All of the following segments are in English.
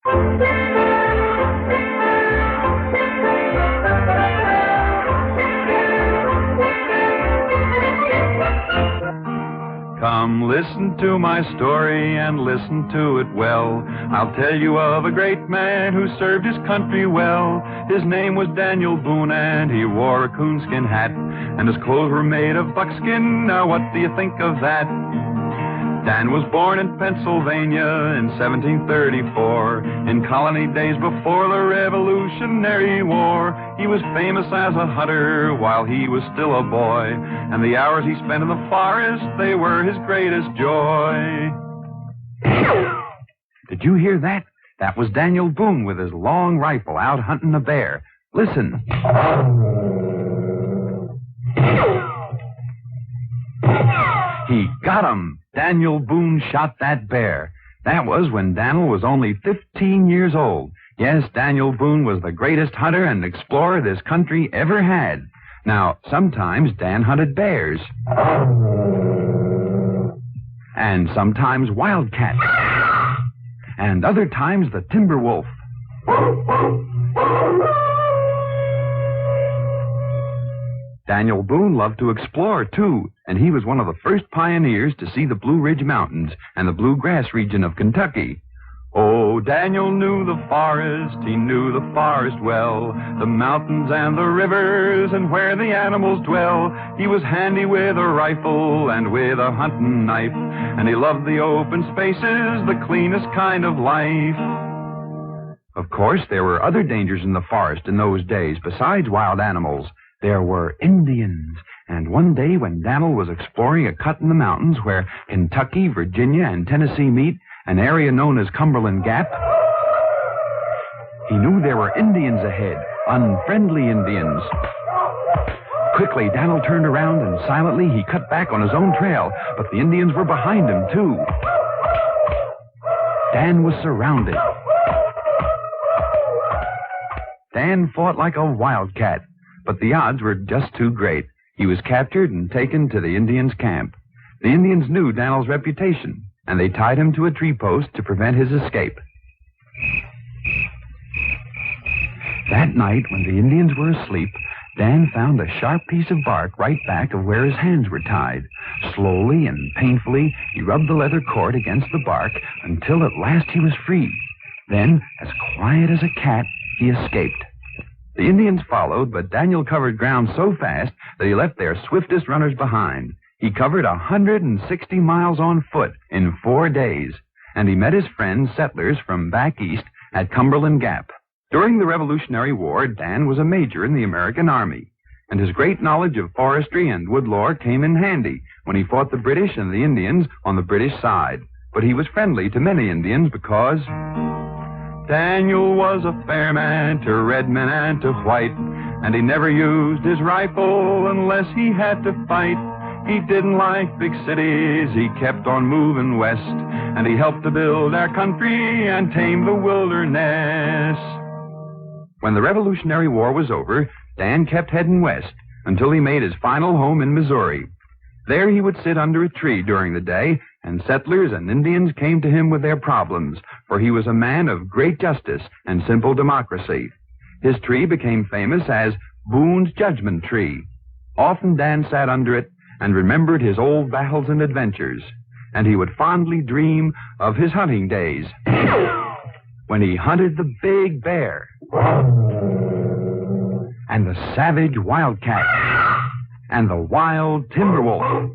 Come listen to my story and listen to it well. I'll tell you of a great man who served his country well. His name was Daniel Boone and he wore a coonskin hat. And his clothes were made of buckskin. Now what do you think of that? Dan was born in Pennsylvania in 1734, in colony days before the Revolutionary War. He was famous as a hunter while he was still a boy, and the hours he spent in the forest, they were his greatest joy. Did you hear that? That was Daniel Boone with his long rifle out hunting a bear. Listen. He got him. Daniel Boone shot that bear. That was when Daniel was only 15 years old. Yes, Daniel Boone was the greatest hunter and explorer this country ever had. Now, sometimes Dan hunted bears. And sometimes wildcats. And other times the timber wolf. Daniel Boone loved to explore, too, and he was one of the first pioneers to see the Blue Ridge Mountains and the Bluegrass region of Kentucky. Oh, Daniel knew the forest, he knew the forest well, the mountains and the rivers and where the animals dwell. He was handy with a rifle and with a hunting knife, and he loved the open spaces, the cleanest kind of life. Of course, there were other dangers in the forest in those days besides wild animals. There were Indians, and one day when Daniel was exploring a cut in the mountains where Kentucky, Virginia, and Tennessee meet, an area known as Cumberland Gap, he knew there were Indians ahead, unfriendly Indians. Quickly, Daniel turned around and silently he cut back on his own trail, but the Indians were behind him, too. Dan was surrounded. Dan fought like a wildcat, but the odds were just too great. He was captured and taken to the Indians' camp. The Indians knew Daniel's reputation, and they tied him to a tree post to prevent his escape. That night, when the Indians were asleep, Dan found a sharp piece of bark right back of where his hands were tied. Slowly and painfully, he rubbed the leather cord against the bark until at last he was free. Then, as quiet as a cat, he escaped. The Indians followed, but Daniel covered ground so fast that he left their swiftest runners behind. He covered 160 miles on foot in 4 days, and he met his friends, settlers from back east at Cumberland Gap. During the Revolutionary War, Dan was a major in the American Army, and his great knowledge of forestry and wood lore came in handy when he fought the British and the Indians on the British side. But he was friendly to many Indians because Daniel was a fair man to red men and to white, and he never used his rifle unless he had to fight. He didn't like big cities, he kept on moving west, and he helped to build our country and tame the wilderness. When the Revolutionary War was over, Dan kept heading west until he made his final home in Missouri. There he would sit under a tree during the day, and settlers and Indians came to him with their problems, for he was a man of great justice and simple democracy. His tree became famous as Boone's Judgment Tree. Often Dan sat under it and remembered his old battles and adventures, and he would fondly dream of his hunting days when he hunted the big bear and the savage wildcat and the wild timber wolf.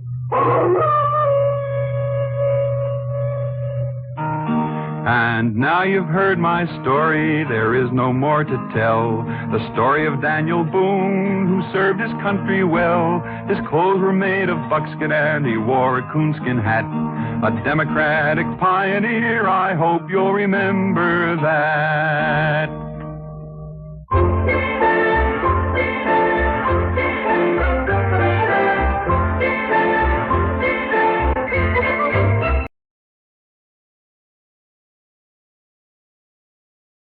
And now you've heard my story, there is no more to tell. The story of Daniel Boone, who served his country well. His clothes were made of buckskin and he wore a coonskin hat. A democratic pioneer, I hope you'll remember that.